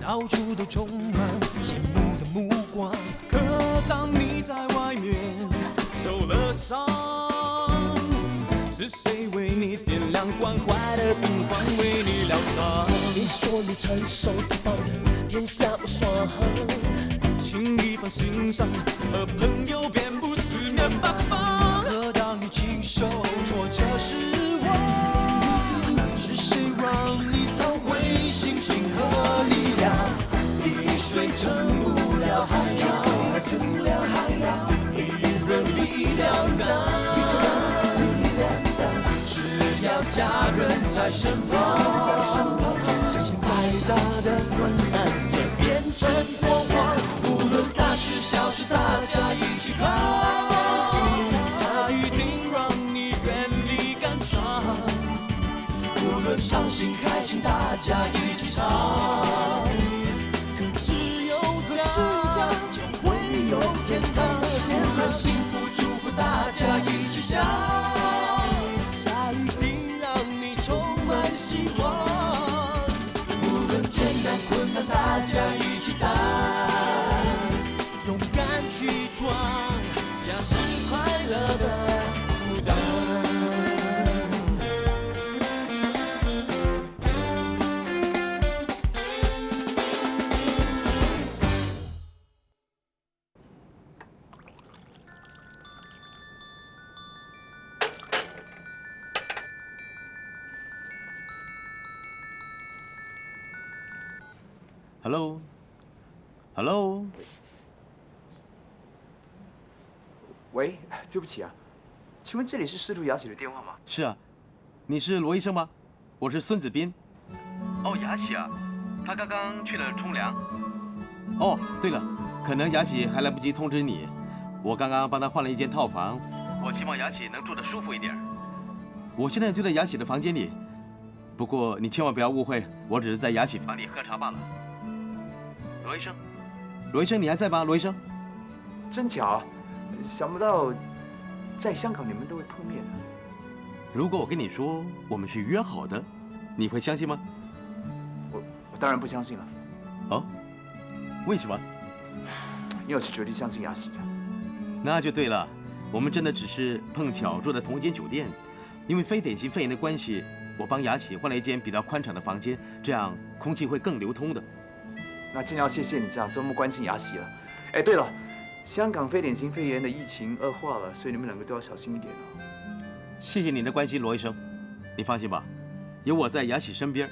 到处都充满羡慕的目光。可当你在外面受了伤，是谁为你点亮关怀的灯光，为你疗伤？你说你成熟大方，天下无双，轻易放心上，和朋友遍布四面八方。可当你经受挫折失望，是谁让你找回信心和力量？滴水成不了海洋，一人力量大。只要家人在身旁，相信再大的困难也变成过往。无论大事小事，大家一起扛，它一定让你远离感伤。无论伤心开心，大家一起唱。可只有家，就会有天堂。无论幸福祝福，大家一起想。它一定让你充满希望。无论艰难困难，大家一起担，勇敢去闯，家是快乐的负担。Hello， 喂，对不起啊，请问这里是司徒雅喜的电话吗？是啊，你是罗医生吗？我是孙子斌。哦，雅喜啊，他刚刚去了冲凉。哦，对了，可能雅喜还来不及通知你，我刚刚帮他换了一间套房，我希望雅喜能住得舒服一点。我现在就在雅喜的房间里，不过你千万不要误会，我只是在雅喜房里喝茶罢了。罗医生，罗医生，你还在吗？罗医生，真巧，想不到在香港你们都会碰面的。如果我跟你说我们是约好的，你会相信吗？我当然不相信了。哦，为什么？因为我是绝对相信雅喜的。那就对了，我们真的只是碰巧住在同一间酒店，因为非典型肺炎的关系，我帮雅喜换了一间比较宽敞的房间，这样空气会更流通的。那真要谢谢你这样这么关心雅喜了。哎，对了，香港非典型肺炎的疫情恶化了，所以你们两个都要小心一点哦。谢谢你的关心，罗医生。你放心吧，有我在雅喜身边，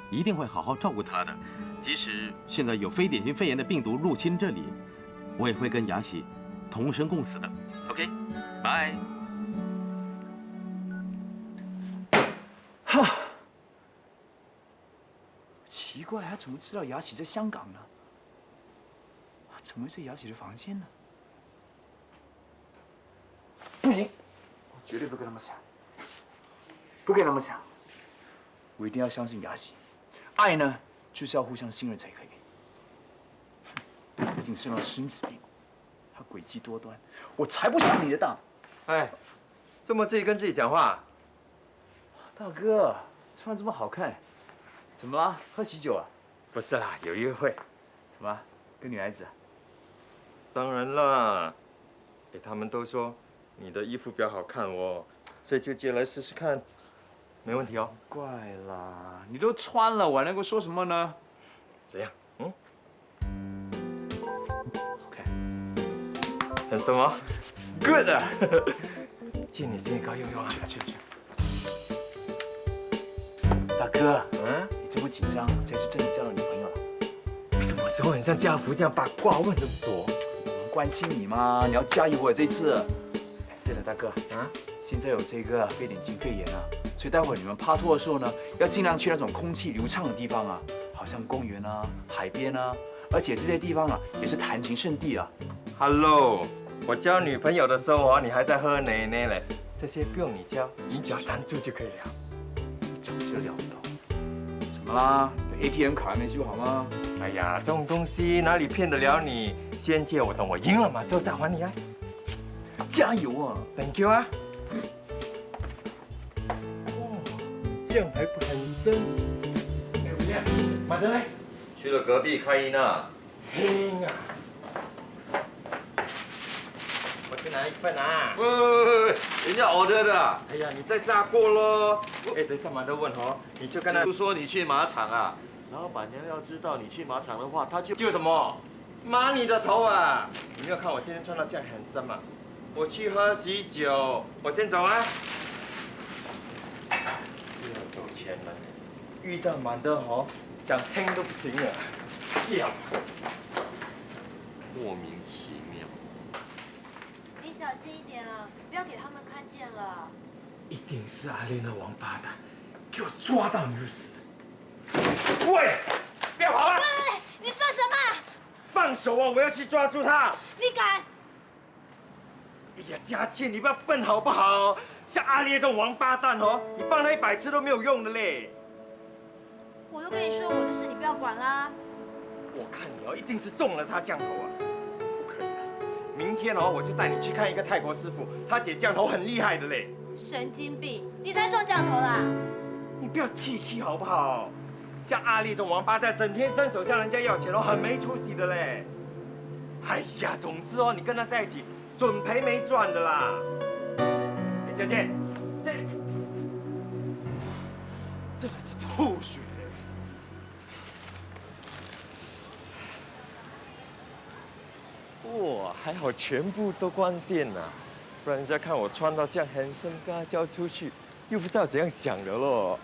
一定会好好照顾她的。即使现在有非典型肺炎的病毒入侵这里，我也会跟雅喜同生共死的。OK， 拜。哈。奇怪，他怎么知道雅喜在香港呢？怎么会在雅喜的房间呢？不行，我绝对不跟他们想，不跟他们想。我一定要相信雅喜，爱呢就是要互相信任才可以。毕竟是那孙子兵，他诡计多端，我才不想你的当。哎，这么自己跟自己讲话？大哥，穿得这么好看。怎么了？喝喜酒啊？不是啦，有约会。什么？跟女孩子？当然啦。哎，他们都说你的衣服比较好看哦，所以就借来试试看，没问题哦。怪啦，你都穿了，我还能够说什么呢？怎样？嗯 ？OK。很什么 ？Good 啊！借你先高用用啊！去。大哥，嗯？你这么紧张，这是真的交了女朋友了？什么时候很像家福这样八卦问这么多？关心你嘛，你要加油我这次。哎，对了，大哥，现在有这个非典型肺炎啊，所以待会儿你们趴托的时候呢，要尽量去那种空气流畅的地方啊，好像公园啊、海边啊，而且这些地方啊也是弹琴圣地啊。Hello， 我交女朋友的时候你还在喝奶奶嘞，这些不用你教，你只要站住就可以了。早就料到。怎么啦？ATM 卡还没修好吗？哎呀，这种东西哪里骗得了你？先借我，等我赢了嘛，之后再还你啊！加油啊 ！Thank you 啊！哦，这样还不喊一声？哎，吴燕，马德嘞？去了隔壁开音啊。听啊！我去拿一份啊！喂，人家 order 的啊。哎呀，你再炸过咯！哎，等一下马德问哦，你就跟他就说你去马场啊，老板娘要知道你去马场的话，她就什么？妈你的头啊！你没有看我今天穿到这样很深吗？我去喝喜酒，我先走啊。又要走前了，遇到马德哦，想听都不行了，笑。莫名其妙。你小心一点啊，不要给他们看见了。一定是阿莲的王八蛋，给我抓到你就死！喂，不要跑啊！哎，你做什么？放手啊！我要去抓住他！你敢？哎呀，佳倩，你不要笨好不好？像阿烈这种王八蛋哦，你帮他100次都没有用的嘞。我都跟你说我的事，你不要管啦。我看你哦，一定是中了他降头啊！不可以啊！明天哦，我就带你去看一个泰国师傅，他解降头很厉害的嘞。神经病，你才中降头啦！你不要替气好不好？像阿烈这种王八蛋，整天伸手向人家要钱哦，很没出息的嘞。哎呀，总之哦，你跟他在一起，准赔没赚的啦。哎，佳倩，这真的是吐血。哇，还好全部都关电了，不然人家看我穿到这样很身，跟他交出去，又不知道怎样想的咯。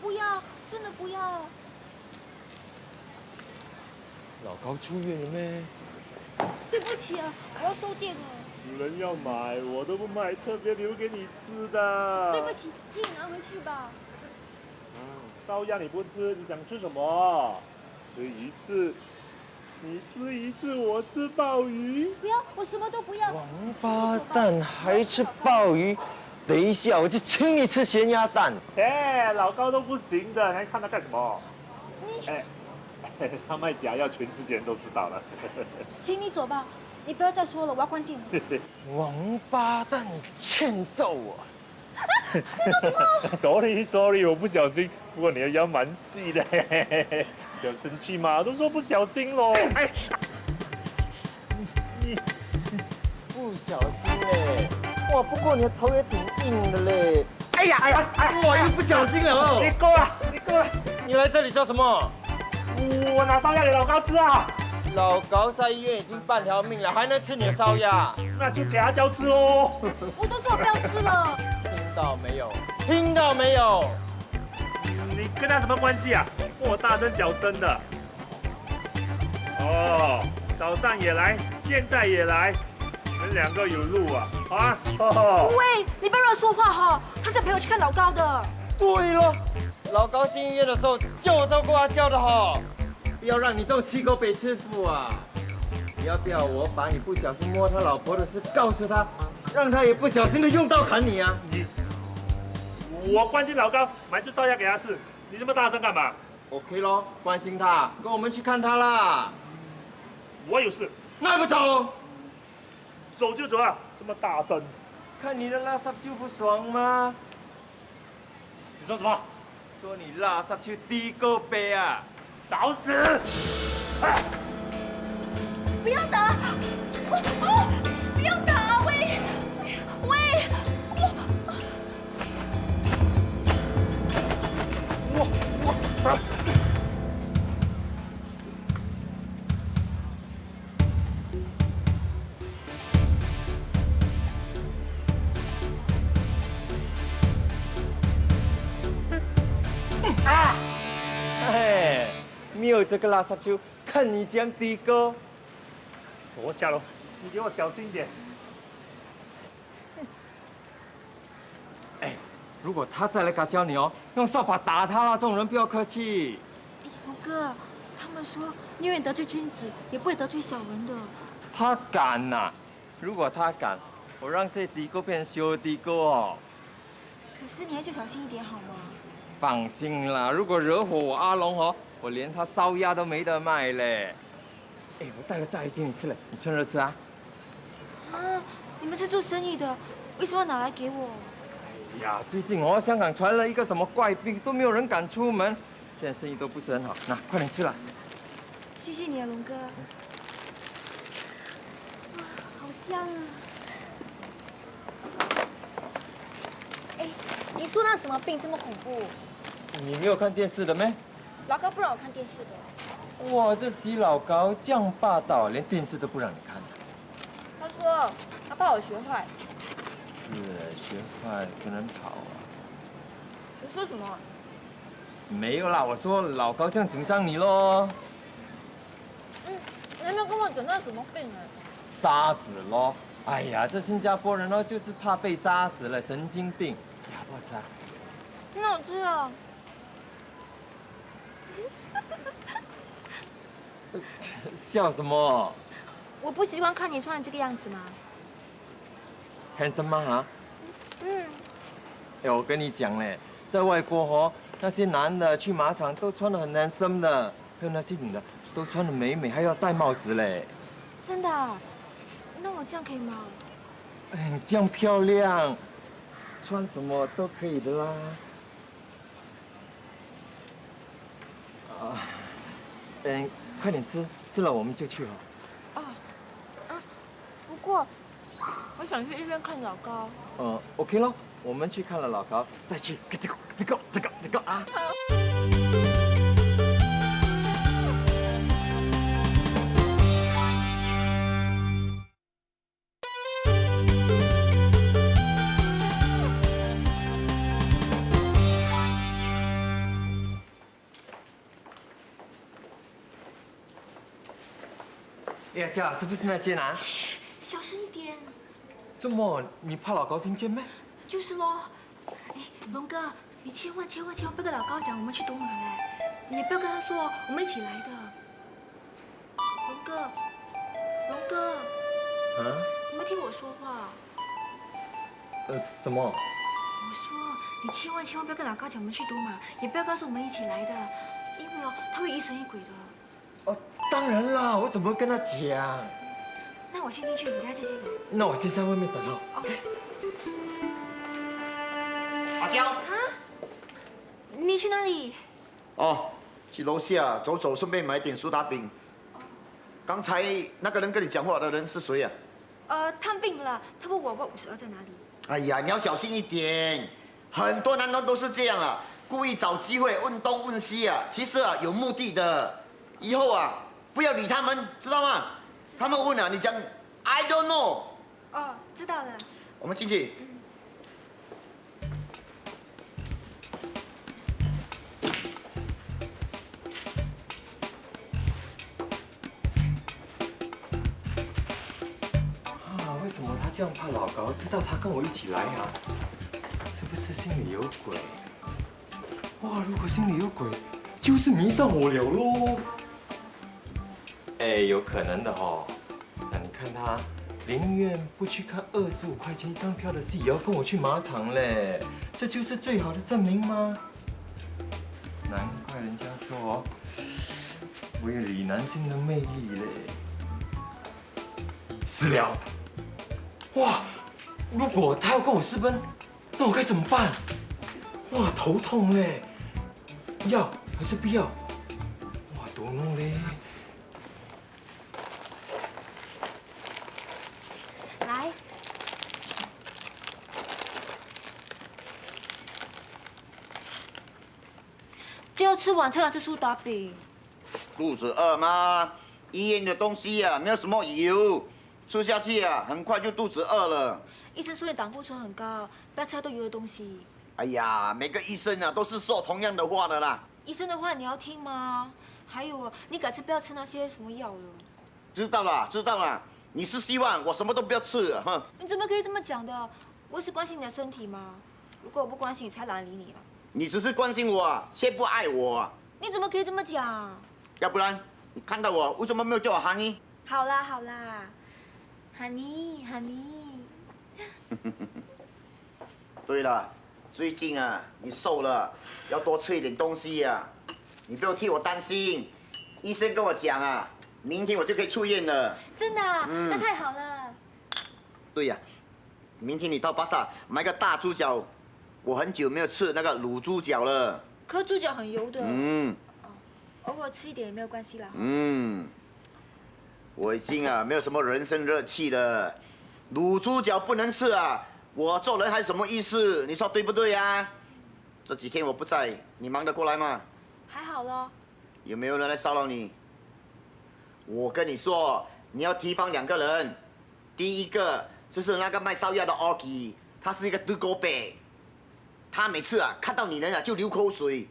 不要，真的不要。老高出院了没？对不起啊，我要收店了。主人要买，我都不买，特别留给你吃的。对不起，请你拿回去吧。烧鸭你不吃，你想吃什么？吃一次，你吃一次，我吃鲍鱼。不要，我什么都不要。王八蛋还吃鲍鱼？等一下，我就请你吃咸鸭蛋。切，老高都不行的，还看他干什么？哎，他卖假药，全世界人都知道了。请你走吧，你不要再说了，我要关店了。王八蛋，你欠揍我！Sorry， 我不小心。不过你的腰蛮细的，不要生气嘛，都说不小心喽。哎，你不小心嘞！哇，不过你的头也挺硬的嘞。哎呀，我又不小心了哦。你够了，你够了。你来这里做什么？我拿烧鸭给老高吃啊。老高在医院已经半条命了，还能吃你的烧鸭？那就给他交吃哦。我都说我不要吃了。听到没有？听到没有？你跟他什么关系啊？问我大声小声的。哦，早上也来，现在也来，你们2个有路啊？啊？哦、喂，你不要乱说话哈，他是陪我去看老高的。对了，老高进医院的时候就照顾他教的好，不要让你这种气狗被欺负啊！你要不要我把你不小心摸他老婆的事告诉他，让他也不小心的用刀砍你啊？我关心老高，买只烧鸭给他吃，你这么大声干嘛？ OK 咯，关心他，跟我们去看他啦。我有事，那还不走？走就走啊！这么大声，看你的垃圾就不爽吗？你说什么？说你垃圾就低个杯啊！找死！哎不要打！不要打！喂！哎，没有这个垃圾就看你这样低个。我家喽，你给我小心一点。哎，如果他再来敢教你哦，用扫把打他啦！这种人不要客气。龙哥，他们说宁愿得罪君子，也不会得罪小人的。他敢呐、如果他敢，我让这低个变成小低个哦。可是你还是小心一点好吗？放心啦，如果惹火我阿龙哦，我连他烧鸭都没得卖嘞。哎，我带了炸鱼给你吃了，你趁热吃啊。啊，你们是做生意的，为什么要拿来给我？哎呀，最近哦，香港传了一个什么怪病，都没有人敢出门，现在生意都不是很好。那快点吃了。谢谢你啊，龙哥。哇，好香啊！哎，你说那什么病这么恐怖？你没有看电视的咩？老高不让我看电视的。哇，这洗老高这样霸道，连电视都不让你看。他说他怕我学坏。是学坏不能跑啊。你说什么？没有啦，我说老高这样紧张你咯。你还没有跟我讲那什么病呢？杀死咯！哎呀，这新加坡人哦，就是怕被杀死了，神经病。要不要吃啊？那我知道。笑什么我不喜欢看你穿成这个样子嘛。 ？handsome 吗？哈？嗯。哎，我跟你讲嘞，在外国哦，那些男的去马场都穿得很handsome的，还有那些女的都穿得美美，还要戴帽子嘞。真的啊？那我这样可以吗？哎，你这样漂亮，穿什么都可以的啦。啊，快点吃，吃了我们就去了。不过我想去医院看老高。OK 咯，我们去看了老高，再去这个啊。哎呀，家是不是那间啊？小声一点。这么你怕老高听见没？就是咯。哎，龙哥，你千万不要跟老高讲我们去东马嘞，你也不要跟他说我们一起来的。龙哥。啊？你没听我说话？什么？我说你千万不要跟老高讲我们去东马，也不要告诉我们一起来的，因为哦他会疑神疑鬼的。哦，当然啦，我怎么会跟他讲？那我先进去，你在这里等。那我先在外面等哦。OK。阿娇。啊？你去哪里？哦，去楼下走走，顺便买点苏打饼。刚才那个人跟你讲话的人是谁呀？探病的啦，他问我52在哪里。哎呀，你要小心一点，很多男人都是这样啊，故意找机会问东问西啊，其实啊有目的的。以后啊不要理他们，知道吗？他们问了，你讲 I don't know。哦，知道了。我们进去。为什么他这样怕老高知道他跟我一起来啊？是不是心里有鬼？哇，如果心里有鬼，就是迷上我了咯。哎，有可能的哦。那你看他宁愿不去看25块钱一张票的戏，也要跟我去马场嘞，这就是最好的证明吗？难怪人家说我有李南星的魅力嘞。私聊。哇，如果他要跟我私奔，那我该怎么办？哇，头痛嘞！要还是不要？哇，多弄嘞！来，最后吃晚餐了，吃苏打饼。肚子饿吗？医院的东西啊，没有什么油。吃下去啊，很快就肚子饿了。医生说你胆固醇很高，不要吃太多油的东西。哎呀，每个医生啊都是说同样的话的啦。医生的话你要听吗？还有，你改次不要吃那些什么药了。知道了，知道了。你是希望我什么都不要吃啊？哼！你怎么可以这么讲的？我是关心你的身体吗？如果我不关心你，才懒得理你了。你只是关心我啊，却不爱我啊。你怎么可以这么讲？要不然你看到我为什么没有叫我哈尼？好啦。Honey。对了，最近啊，你瘦了，要多吃一点东西啊。你不要替我担心，医生跟我讲啊，明天我就可以出院了。真的啊？那太好了。对呀，明天你到巴萨买个大猪脚，我很久没有吃那个卤猪脚了。可是猪脚很油的。偶尔吃一点也没有关系啦。我已经没有什么人生热气了，卤猪脚不能吃啊！我做人还有什么意思？你说对不对啊？这几天我不在，你忙得过来吗？还好咯。有没有人来骚扰你？我跟你说，你要提防2个人。第一个就是那个卖烧鸭的 Ogi， 他是一个德国北，他每次看到你人就流口水，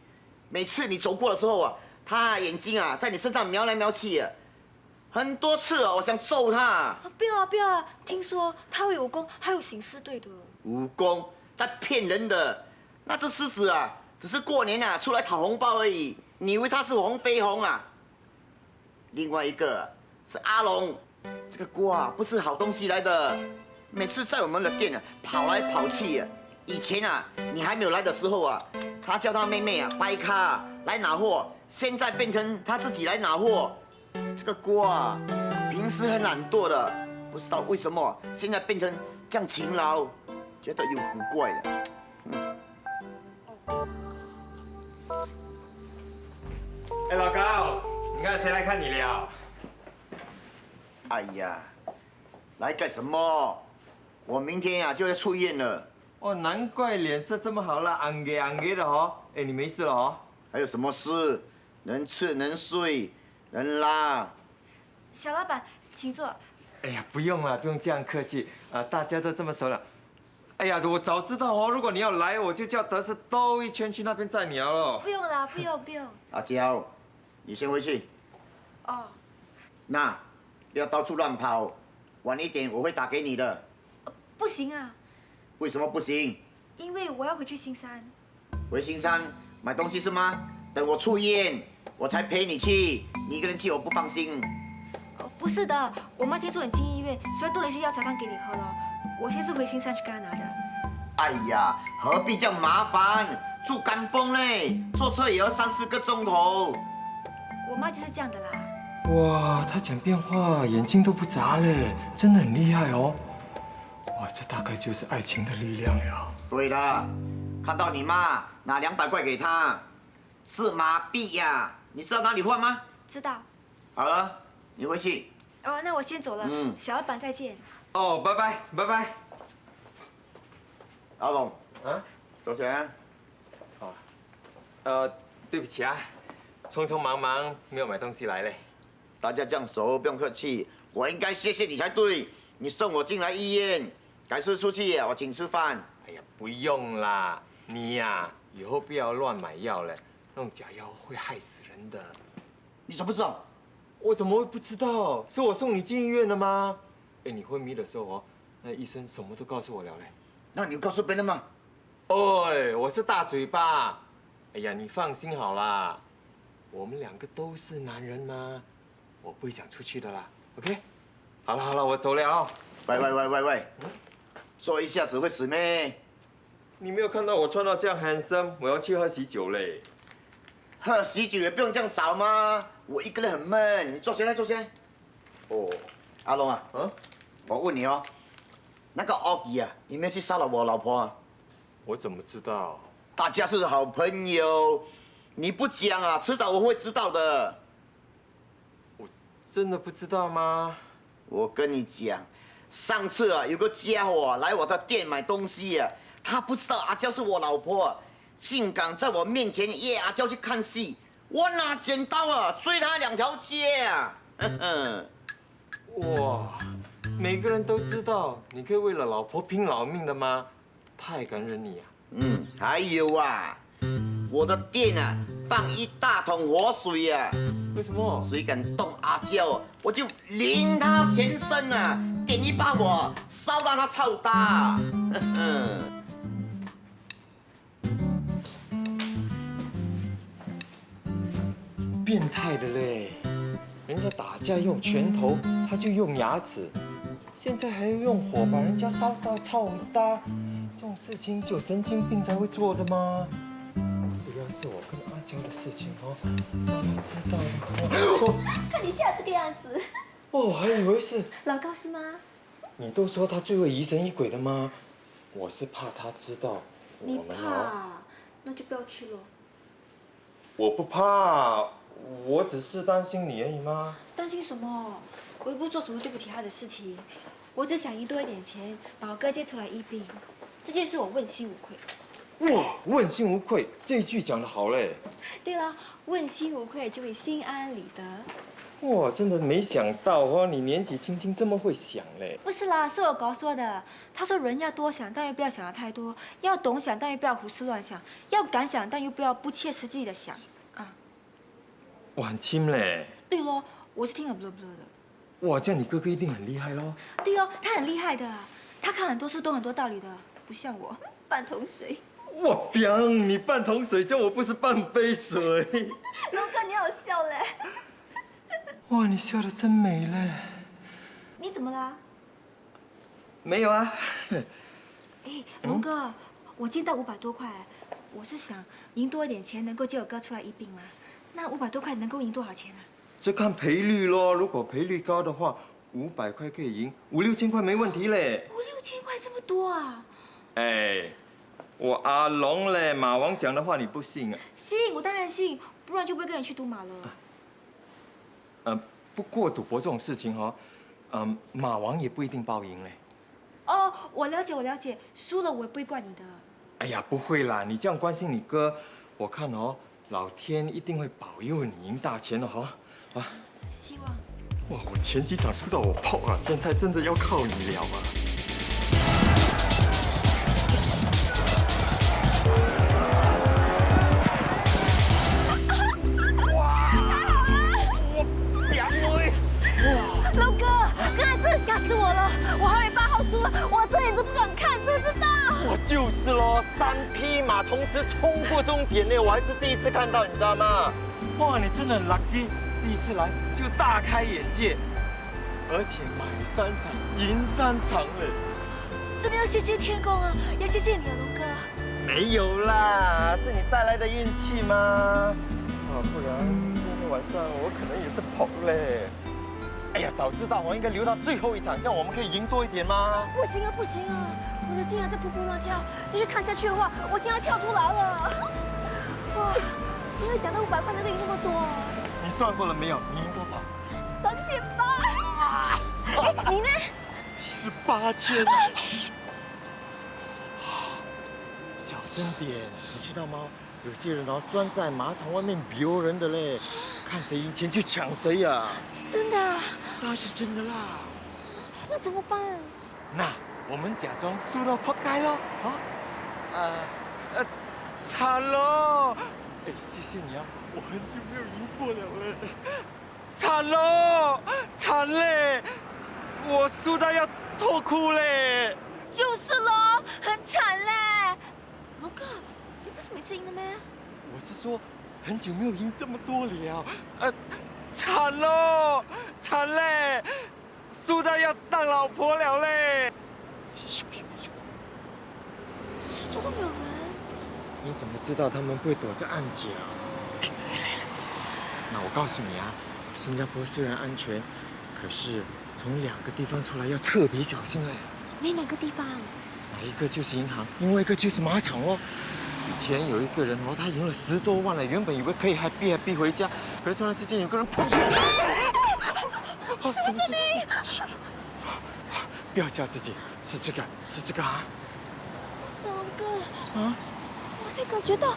每次你走过的时候他眼睛在你身上瞄来瞄去很多次我想揍他。不要啊不要啊！听说他会武功，还有刑事队的。武功在骗人的，那只狮子只是过年出来讨红包而已，你以为他是黄飞鸿啊？另外一个是阿龙，这个锅不是好东西来的，每次在我们的店跑来跑去以前你还没有来的时候他叫他妹妹白卡来拿货，现在变成他自己来拿货。这个锅平时很懒惰的，不知道为什么现在变成这样勤劳，觉得有古怪的。哎，老高，你看谁来看你了？哎呀，来干什么？我明天就要出院了。哦，难怪脸色这么好了，昂给昂给的哦。哎，你没事了哦？还有什么事？能吃能睡能拉。小老板，请坐。哎呀，不用了，不用这样客气大家都这么熟了。哎呀，我早知道哦，如果你要来，我就叫德士兜一圈去那边载你了。不用啦，不用不用。阿娇，你先回去。哦。那不要到处乱跑，晚一点我会打给你的。不行啊。为什么不行？因为我要回去新山。回新山买东西是吗？等我出院，我才陪你去。你一个人去我不放心。不是的，我妈听说你进医院，所以炖了一些药茶汤给你喝了。我先是回新山去跟她拿的。哎呀，何必这样麻烦？住甘崩嘞，坐车也要3、4个钟头。我妈就是这样的啦。哇，他讲变话，眼睛都不眨嘞，真的很厉害哦。哇，这大概就是爱情的力量了。对了，看到你妈拿200块给她，是马币呀，你知道哪里换吗？知道。好了，你回去。哦，那我先走了。小老板再见。哦，拜拜拜拜。阿龙，多少钱？对不起啊，匆匆忙忙没有买东西来嘞。大家这样熟，不用客气。我应该谢谢你才对，你送我进来医院，改次出去我请吃饭。哎呀，不用啦，你呀，以后不要乱买药了，那种假药会害死人的。你怎么知道？我怎么会不知道？是我送你进医院的吗？哎，你昏迷的时候那医生什么都告诉我了嘞。那你有告诉别人吗？哎，我是大嘴巴。哎呀，你放心好啦，我们2个都是男人嘛，我不会讲出去的啦。OK， 好了好了，我走了啊。喂，坐一下子会死咩？你没有看到我穿到这样 handsome， 我要去喝喜酒嘞。喝喜酒也不用这样早吗？我一个人很闷，你坐下来坐下来。哦，阿龙我问你那个奥迪有没有去骚扰我老婆我怎么知道？大家是好朋友，你不讲迟早我会知道的。我真的不知道吗？我跟你讲，上次有个家伙来我的店买东西他不知道阿娇是我老婆，竟敢在我面前约阿娇去看戏，我拿剪刀追他2条街哇，每个人都知道，你可以为了老婆拼老命的吗？太感人你还有我的店放1大桶活水为什么？谁敢动阿娇，我就淋他全身点一把火，烧到他臭大。变态的嘞！人家打架用拳头，他就用牙齿，现在还要用火把人家烧到臭大，这种事情只有神经病才会做的吗？不要是我跟阿娇的事情让他知道了看你吓这个样子。我还以为是老高是吗？你都说他最会疑神疑鬼的吗？我是怕他知道你怕，那就不要去了。我不怕，我只是担心你而已嘛。担心什么？我又不是做什么对不起他的事情，我只想赢多一点钱，把我哥接出来医病。这件事我问心无愧。哇，问心无愧，这句讲得好嘞。对了，问心无愧就会心安理得。哇，真的没想到哦，你年纪轻轻这么会想嘞。不是啦，是我哥说的。他说人要多想，但又不要想的太多；要懂想，但又不要胡思乱想；要敢想，但又不要不切实际的想。啊。哇，很亲嘞。对咯，我是听了不噜不噜的。哇，这样你哥哥一定很厉害咯。对哦，他很厉害的，他看很多书，懂很多道理的，不像我半桶水。哇，彪，你半桶水，叫我不是半杯水。龙哥，你好笑嘞！哇，你笑得真美嘞。你怎么啦？没有啊。哎，龙哥，我今天到500多块，我是想赢多一点钱，能够接我哥出来医病吗？那500多块能够赢多少钱啊？这看赔率咯，如果赔率高的话，500块可以赢5、6千块没问题嘞。5、6千块这么多啊？哎，我阿龙嘞，马王讲的话你不信啊？信，我当然信，不然就不会跟你去赌马了。不过赌博这种事情哦，马王也不一定报赢嘞。哦，我了解，我了解，输了我也不会怪你的。哎呀，不会啦，你这样关心你哥，我看哦，老天一定会保佑你赢大钱的哈。啊，希望。哇，我前几场输到我爆啊，现在真的要靠你了啊！龙哥，刚才真的吓死我了！我还以为8号输了，我这眼睛不敢看，真知道。我就是咯，3匹马同时冲过终点呢，我还是第一次看到，你知道吗？哇，你真的很 lucky， 第一次来就大开眼界，而且买3场赢3场嘞。真的要谢谢天公啊，要谢谢你啊，龙哥。没有啦，是你带来的运气吗？不然今天晚上我可能也是跑嘞。哎呀，早知道我应该留到最后一场，这样我们可以赢多一点吗？不行啊，不行啊！我的心还在扑扑乱跳，继续看下去的话，我心要跳出来了。哇，没有想到500块能够赢那么多。你算过了没有？你赢多少？3800。哎，你呢？18,000。小声点，你知道吗？有些人哦，钻在马场外面瞄人的嘞，看谁赢钱就抢谁呀。真的？当然是真的啦。那怎么办？那我们假装输到扑街咯，惨咯！哎，谢谢你啊，我很久没有赢过了嘞。惨咯，惨嘞！我输到要脱裤嘞。就是咯，很惨嘞。龙哥，你不是每次赢的咩？我是说，很久没有赢这么多了。惨咯，惨嘞！输到要当老婆了嘞！四周都没有人。你怎么知道他们不会躲在暗角？那我告诉你啊，新加坡虽然安全，可是从2个地方出来要特别小心嘞。哪2个地方？一个就是银行，另外一个就是马场哦。以前有一个人哦，他赢了10多万了，原本以为可以happy回家，可是突然之间有个人跑出来。是不是你？不要吓自己，是这个啊！小龙哥，我才感觉到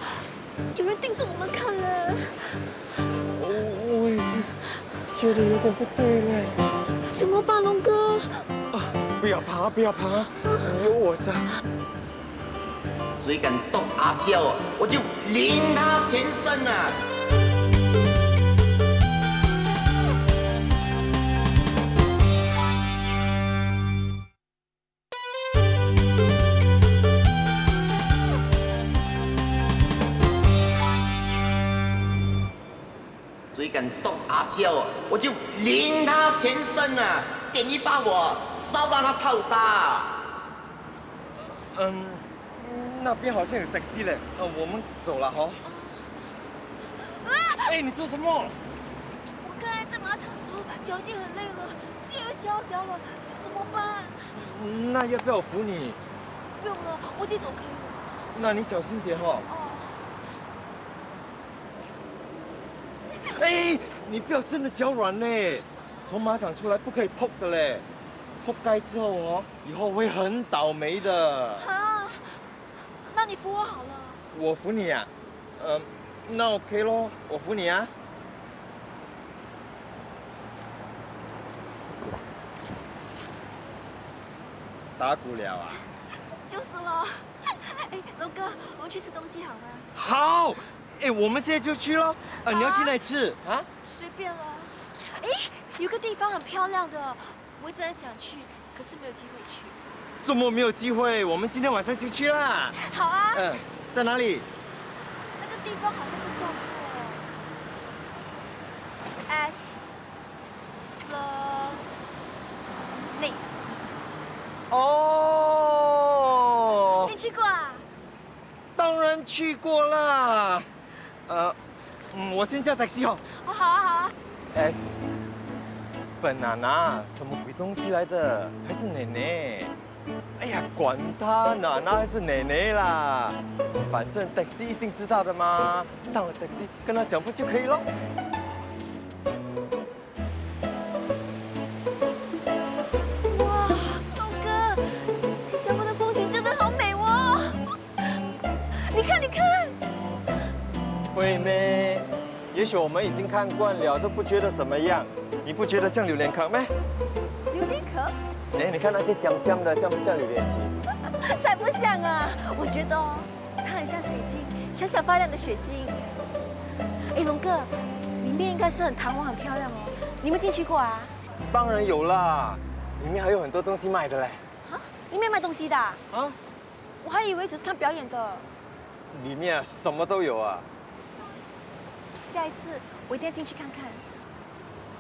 有人盯着我们看了。我也是觉得有点不对嘞。怎么办，龙哥？不要怕，不要怕，有我在。谁敢动阿娇，我就令他全身啊！谁敢动阿娇，我就令他全身啊！点一把火，烧到他臭大。那边好像有的士嘞，我们走了哈。哎，你做什么？我刚才在马场的时候脚已经很累了，现在又想要脚了，怎么办？那要不要我扶你？不用了，我自己走可以了。那你小心点哈。哦。哎，你不要真的脚软嘞，从马场出来不可以扑的嘞，扑街之后哦，以后会很倒霉的。啊，那你扶我好了。我扶你啊？那 OK 咯，我扶你啊。打鼓了啊？就是了。哎，龙哥，我们去吃东西好吗？好，哎，我们现在就去咯。你要去哪里吃啊？随便咯。哎，有个地方很漂亮的，我一直很想去，可是没有机会去。周末没有机会，我们今天晚上就去啦。好啊。在哪里？那个地方好像是叫做 Esplanade。哦。你去过啊？当然去过啦。我先叫 taxi 哦。哦，好啊，好啊。banana 什么鬼东西来的？还是奶奶？哎呀，管他娜娜还是奶奶啦，反正 taxi 一定知道的嘛。上了 taxi 跟他讲不就可以了？哇，龙哥，新加坡的风景真的好美哦！你看，你看。会咩？也许我们已经看惯了，都不觉得怎么样。你不觉得像榴莲壳咩？榴莲壳？哎，你看那些浆浆的，像不像榴莲旗？才不像啊！我觉得哦，它很像水晶，小小发亮的水晶。哎，龙哥，里面应该是很堂皇、很漂亮哦。你们进去过啊？当然有啦，里面还有很多东西卖的嘞。啊？里面卖东西的啊？啊？我还以为只是看表演的。里面什么都有啊。下一次我一定要进去看看。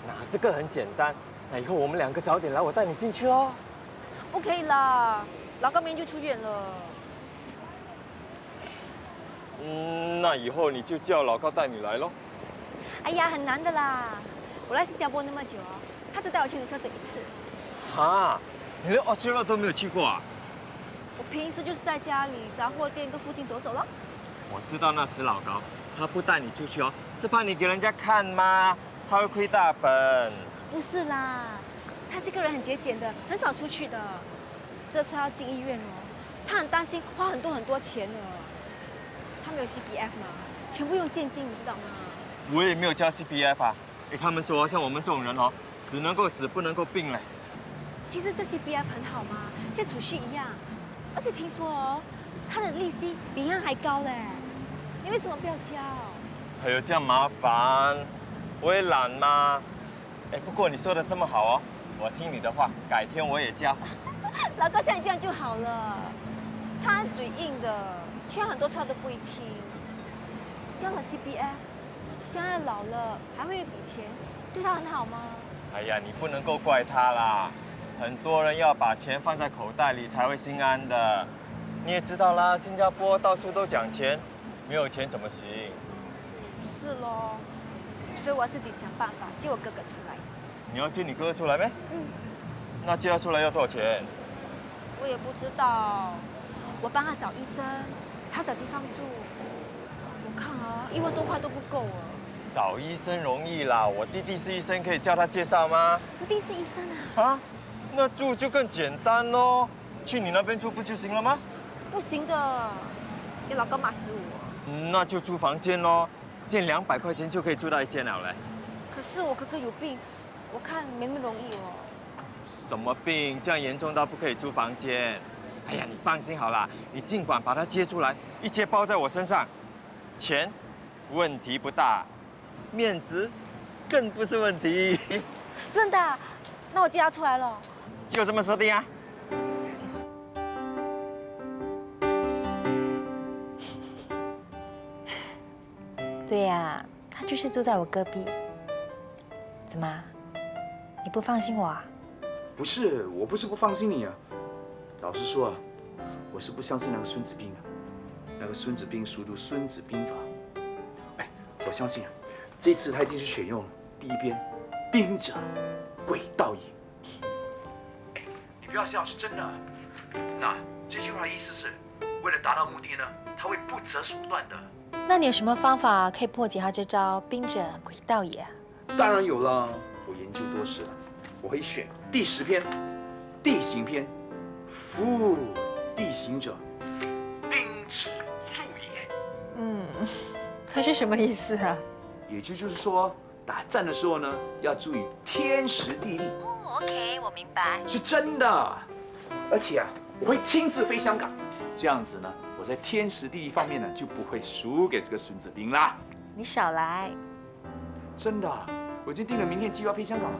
那这个很简单，那以后我们两个早点来，我带你进去喽。不可以啦，老高明天就出院了。那以后你就叫老高带你来喽。哎呀，很难的啦！我来新加坡那么久哦，他只带我去厕所一次。哈，你连 Australia 都没有去过啊？我平时就是在家里杂货店跟附近走走咯。我知道那死老高，他不带你出去哦，是怕你给人家看吗？他会亏大本。不是啦，他这个人很节俭的，很少出去的。这次要进医院哦，他很担心花很多钱呢。他没有 CPF 嘛，全部用现金，你知道吗？我也没有交 CPF 啊。哎，他们说像我们这种人哦，只能够死不能够病嘞。其实这 CPF 很好嘛，像储蓄一样。而且听说哦，他的利息比银行还高嘞。你为什么不要交？还有这样麻烦，我也懒嘛。哎，不过你说的这么好哦，我听你的话，改天我也交。老高像你这样就好了，他嘴硬的，劝很多次都不会听。交了 CPF， 将来老了还会有一笔钱，对他很好吗？哎呀，你不能够怪他啦，很多人要把钱放在口袋里才会心安的。你也知道啦，新加坡到处都讲钱，没有钱怎么行？是咯，所以我要自己想办法接我哥哥出来。你要接你哥哥出来咩？嗯，那接他出来要多少钱？我也不知道，我帮他找医生，还要找地方住。我看啊，1万多块都不够啊。找医生容易啦，我弟弟是医生，可以叫他介绍吗？你弟是医生啊？啊，那住就更简单咯，去你那边住不就行了吗？不行的，给老高骂死我。那就租房间咯，现在200块钱就可以住到一间了嘞。可是我哥哥有病，我看没那么容易哦。什么病？这样严重到不可以租房间？哎呀，你放心好啦，你尽管把他接出来，一切包在我身上，钱问题不大，面子更不是问题。真的啊？那我接他出来了。就这么说定啊。对呀，他就是住在我隔壁。怎么，你不放心我啊？不是，我不是不放心你啊。老实说啊，我是不相信那个孙子兵啊。那个孙子兵熟读《孙子兵法》，哎，我相信啊，这次他一定是选用第一篇“兵者，诡道也”。哎，你不要笑，是真的。那这句话的意思是，为了达到目的呢，他会不择手段的。那你有什么方法可以破解他这招兵者诡道也啊？当然有了，我研究多时了，我会选第10篇，地形篇，夫地形者，兵之助也。他是什么意思啊？也就是说，打战的时候呢，要注意天时地利。哦 ，OK， 我明白。是真的，而且啊，我会亲自飞香港，这样子呢，我在天时地利方面呢，就不会输给这个孙子兵啦。你少来，真的，我已经定了明天机票飞香港了。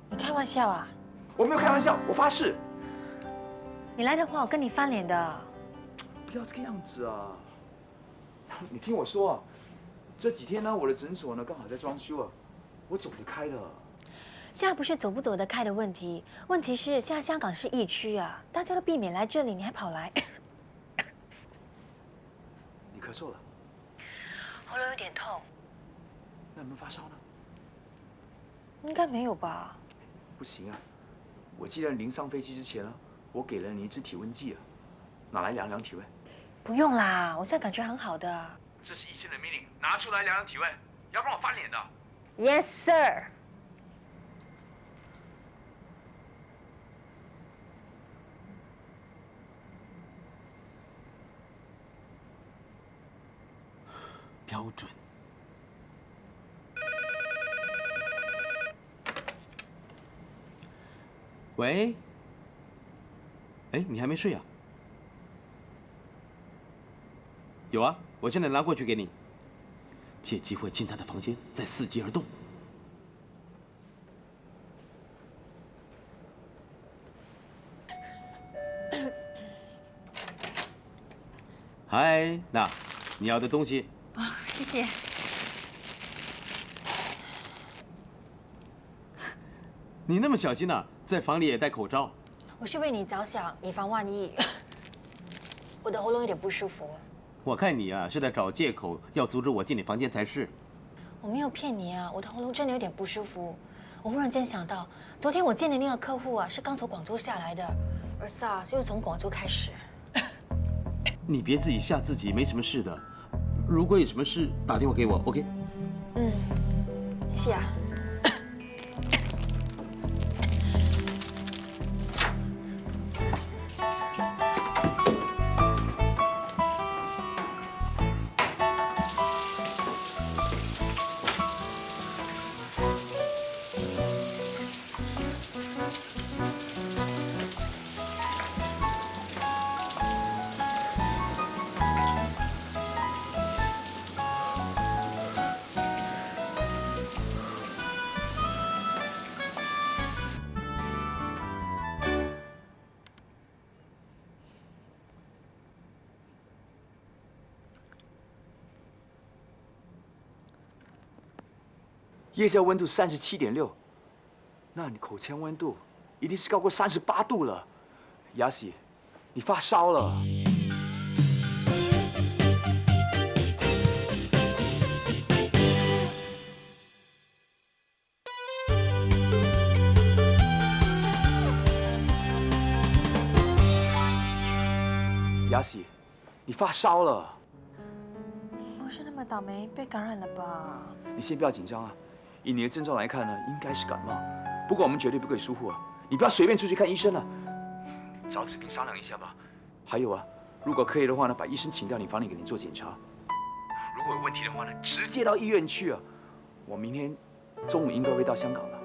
你开玩笑啊？我没有开玩笑，我发誓。你来的话，我跟你翻脸的。不要这个样子啊！你听我说啊，这几天呢，我的诊所呢刚好在装修啊，我走得开了。现在不是走不走得开的问题，问题是现在香港是疫区啊，大家都避免来这里，你还跑来。你咳嗽了，喉咙有点痛，那有没有发烧呢？应该没有吧？不行啊，我记得临上飞机之前呢，我给了你一支体温计啊，拿来量量体温。不用啦，我现在感觉很好的。这是医生的命令，拿出来量量体温，要不然我翻脸的。Yes, sir。标准。喂？哎，你还没睡啊？有啊，我现在拿过去给你。借机会进他的房间，再伺机而动。嗨，那你要的东西。啊，谢谢。你那么小心啊，在房里也戴口罩。我是为你着想，以防万一。我的喉咙有点不舒服。我看你啊是在找借口，要阻止我进你房间才是。我没有骗你啊，我的喉咙真的有点不舒服。我忽然间想到，昨天我见的那个客户啊，是刚从广州下来的，而 SARS 又是从广州开始。你别自己吓自己，没什么事的。如果有什么事，打电话给我 ，OK？ 谢谢啊。腋下温度37.6，那你口腔温度一定是高过38度了。雅喜，你发烧了。雅喜，你发烧了。不是那么倒霉被感染了吧？你先不要紧张啊。以你的症状来看呢，应该是感冒。不过我们绝对不可以疏忽啊！你不要随便出去看医生啊，找子斌商量一下吧。还有啊，如果可以的话呢，把医生请到你房里给你做检查。如果有问题的话呢，直接到医院去啊。我明天中午应该会到香港的。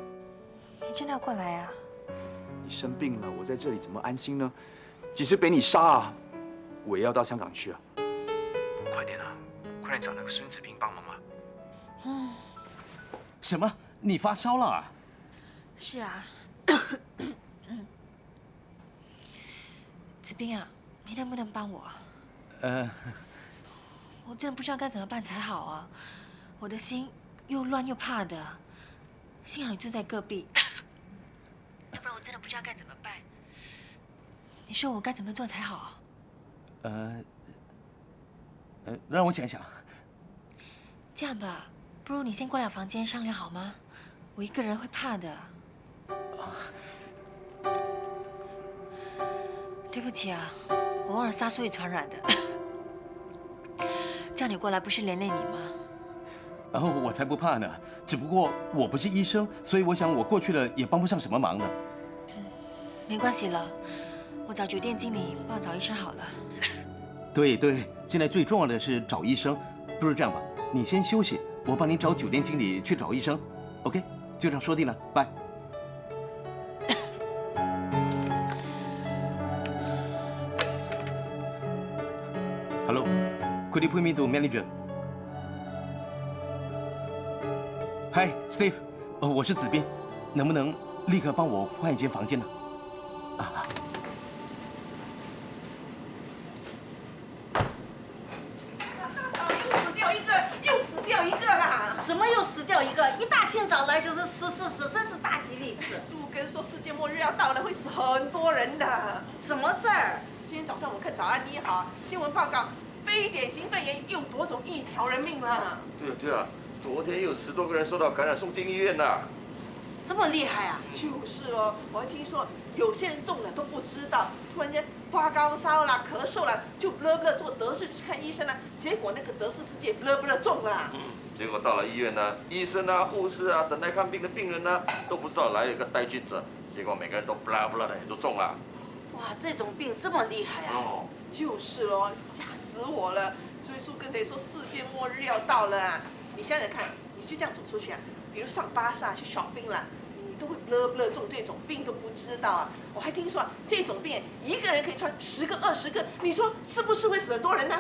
你真的要过来啊？你生病了，我在这里怎么安心呢？即使被你杀啊，我也要到香港去啊！快点啊，快点找那个孙子斌帮忙啊！什么？你发烧了？是啊。子斌啊，你能不能帮我？我真的不知道该怎么办才好啊！我的心又乱又怕的，幸好你住在隔壁，要不然我真的不知道该怎么办。你说我该怎么做才好？让我想想。这样吧，不如你先过来房间商量好吗？我一个人会怕的。对不起啊，我忘了SARS会传染的。叫你过来不是连累你吗？哦，我才不怕呢。只不过我不是医生，所以我想我过去了也帮不上什么忙呢。没关系了，我找酒店经理帮我找医生好了。对，现在最重要的是找医生。不如这样吧，你先休息，我帮你找酒店经理去找医生。OK， 就这样说定了，拜。Hello, could you put me to manager? Hi, Steve， 我是子斌，能不能立刻帮我换一间房间呢？什么又死掉一个？一大清早来就是死，真是大吉利事。杜根说世界末日要到了，会死很多人的。什么事儿？今天早上我看早安你好新闻报告，非典型肺炎又夺走1条人命了。对啊，昨天又有10多个人受到感染，送进医院了。这么厉害啊？就是咯，我还听说有些人中了都不知道，突然间发高烧啦、咳嗽啦，就不了坐德士去看医生啦，结果那个德士司机也不了中了。结果到了医院呢，医生啊、护士啊、等待看病的病人呢，都不知道来了一个带菌者，结果每个人都不啦的也都中了。哇，这种病这么厉害啊！哦，就是咯，吓死我了。所以说跟谁说世界末日要到了啊？你想想看，你就这样走出去啊，比如上巴士啊去shopping啦，你都会不了中这种病都不知道啊。我还听说啊，这种病一个人可以传10个、20个，你说是不是会死很多人呢？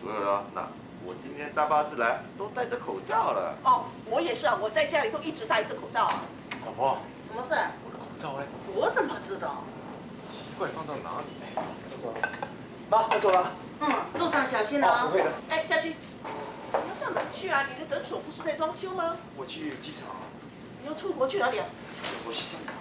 所以呢，那我今天搭巴士来都戴着口罩了。哦，我也是啊，我在家里都一直戴着口罩啊。老婆，什么事？我的口罩哎，我怎么知道？奇怪，放到哪里？我走了，妈，我走了。路上小心啊！不会的。哎，嘉欣，你要上哪去啊？你的诊所不是在装修吗？我去机场。你要出国去哪里啊？我去香港。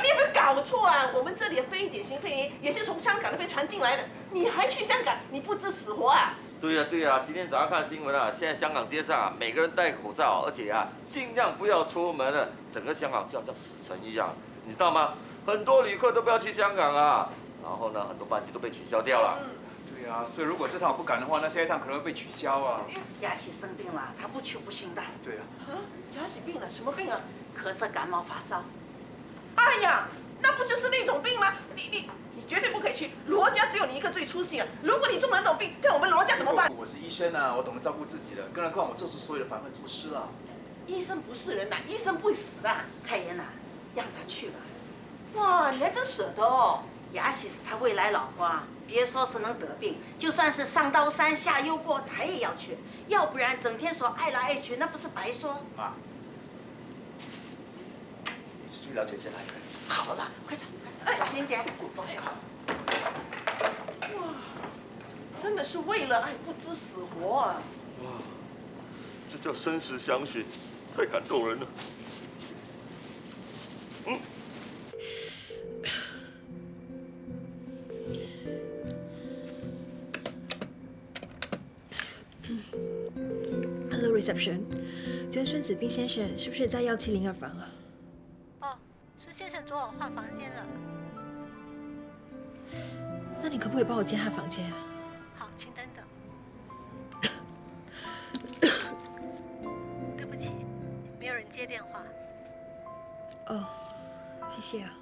你有没有搞错啊？我们这里的非典型肺炎也是从香港那边传进来的，你还去香港？你不知死活啊？对呀，今天早上看新闻啊，现在香港街上啊，每个人戴口罩，而且啊，尽量不要出门了，整个香港就好像死城一样，你知道吗？很多旅客都不要去香港啊，然后呢，很多班机都被取消掉了。对啊，所以如果这趟我不赶的话，那下一趟可能会被取消啊。雅喜生病了，他不去不行的。对啊。雅喜病了，什么病啊？咳嗽、感冒、发烧。哎呀，那不就是那种病吗？你绝对不可以去。罗家只有你一个最粗心啊！如果你中了那种病，对我们罗家怎么办？我是医生啊，我懂得照顾自己的，更何况我做出所有的防范措施了。医生不是人呐，医生不会死的。太严了，让他去了。哇，你还真舍得哦。雅喜是他未来老婆啊，别说是能得病，就算是上刀山下油锅，他也要去，要不然整天说爱来爱去，那不是白说。妈，你是最了解这来人。好了，快走，小心一点，放下。哇，真的是为了爱不知死活啊！哇，这叫生死相许，太感动人了。Hello reception， 请问孙子斌先生是不是在1702房啊？哦，孙先生昨晚换房间了。那你可不可以帮我接他房间啊？好，请等等。对不起，没有人接电话。哦，谢谢啊。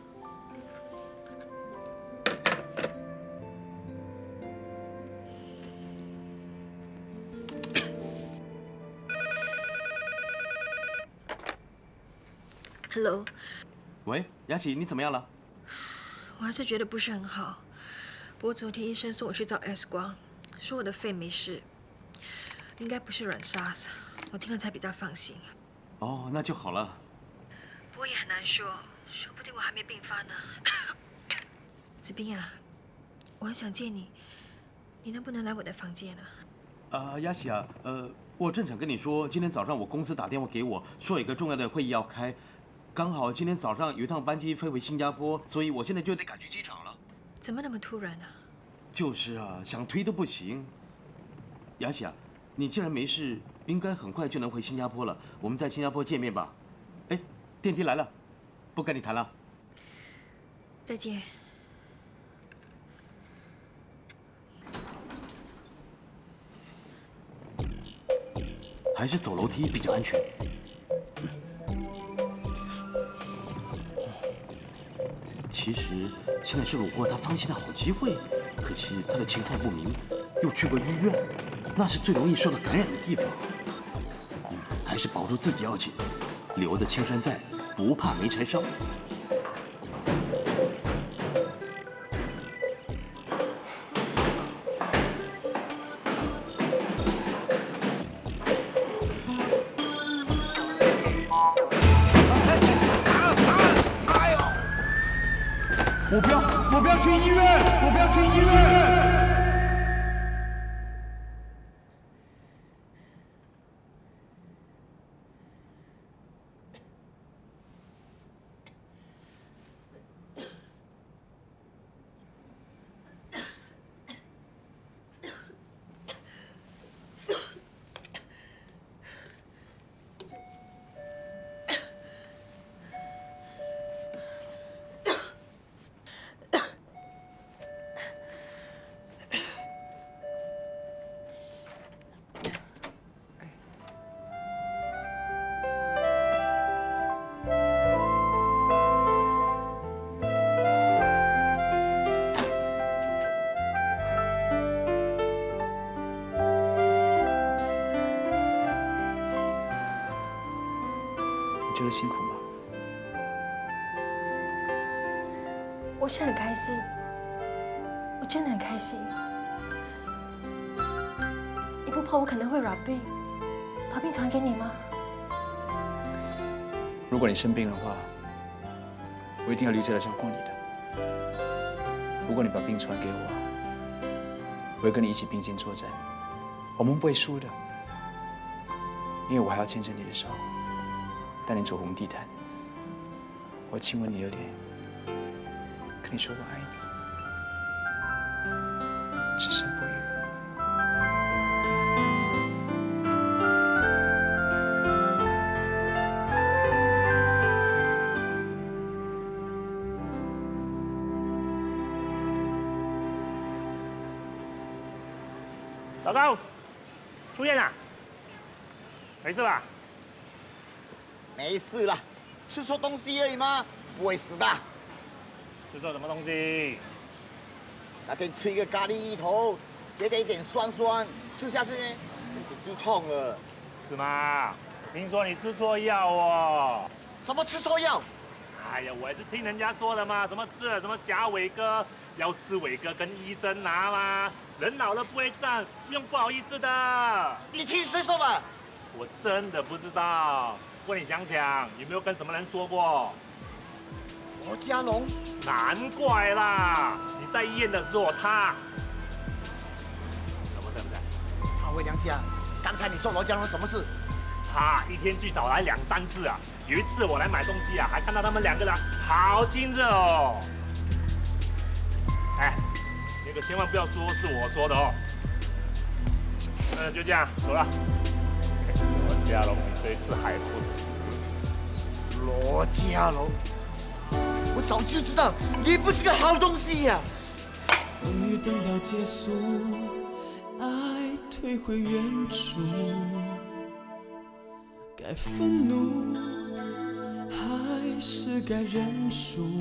Hello， 喂，雅喜，你怎么样了？我还是觉得不是很好。不过昨天医生送我去照 X 光，说我的肺没事，应该不是软 SARS， 我听了才比较放心。哦，那就好了。不过也很难说，说不定我还没病发呢。子斌啊，我很想见你，你能不能来我的房间啊？雅喜啊，我正想跟你说，今天早上我公司打电话给我，说有个重要的会议要开，刚好今天早上有一趟班机飞回新加坡，所以我现在就得赶去机场了。怎么那么突然啊？就是啊，想推都不行。雅喜啊，你既然没事，应该很快就能回新加坡了。我们在新加坡见面吧。哎，电梯来了，不跟你谈了。再见。还是走楼梯比较安全。其实现在是虏获他芳心的好机会，可惜他的情况不明，又去过医院，那是最容易受到感染的地方。还是保住自己要紧，留得青山在，不怕没柴烧。我不要去医院，我不要去医院。觉得辛苦吗？我是很开心，我真的很开心。你不怕我可能会染病，把病传给你吗？如果你生病的话，我一定要留下来照顾你的。如果你把病传给我，我会跟你一起并肩作战，我们不会输的，因为我还要牵着你的手。带你走红地毯，我亲吻你的脸，跟你说我爱你，只身不渝。老高，出院了，没事吧？没事了，吃错东西而已嘛，不会死的。吃错什么东西？那天吃一个咖喱鱼头，觉得有点酸酸，吃下去呢，就痛了。是吗？听说你吃错药哦。什么吃错药？哎呀，我也是听人家说的嘛，什么吃了什么假伟哥，要吃伟哥跟医生拿嘛。人老了不会胀，不用不好意思的。你听谁说的？我真的不知道。问你想想，有没有跟什么人说过？罗家龙。难怪啦！你在医院的时候，他怎么在不在？他回娘家。刚才你说罗家龙什么事？他一天最少来2、3次啊。有一次我来买东西啊，还看到他们2个人好亲热哦。哎，那个千万不要说是我说的哦。就这样，走了。罗家龙，你这一次还不死？罗家龙，我早就知道你不是个好东西呀！终于等到结束，爱退回原处，该愤怒还是该认输？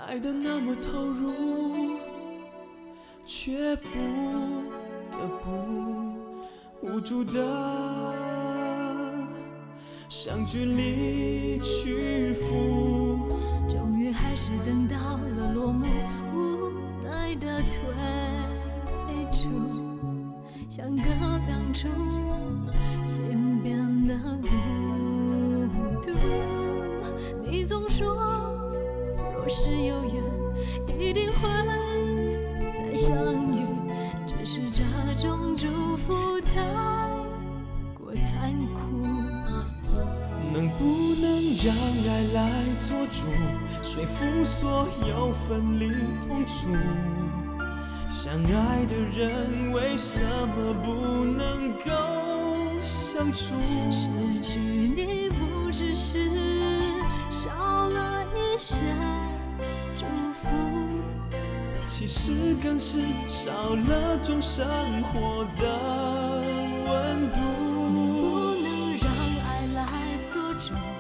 爱得那么投入，却不得不无助的向距离屈服。终于还是等到了落幕，无奈的退出，相隔两处，心变得孤独。你总说，若是有缘，一定会再相遇，只是这种祝福太过残酷。能不能让爱来做主，说服所有分离痛楚？相爱的人为什么不能够相处？失去你不只是少了一些祝福，其实更是少了种生活的温手。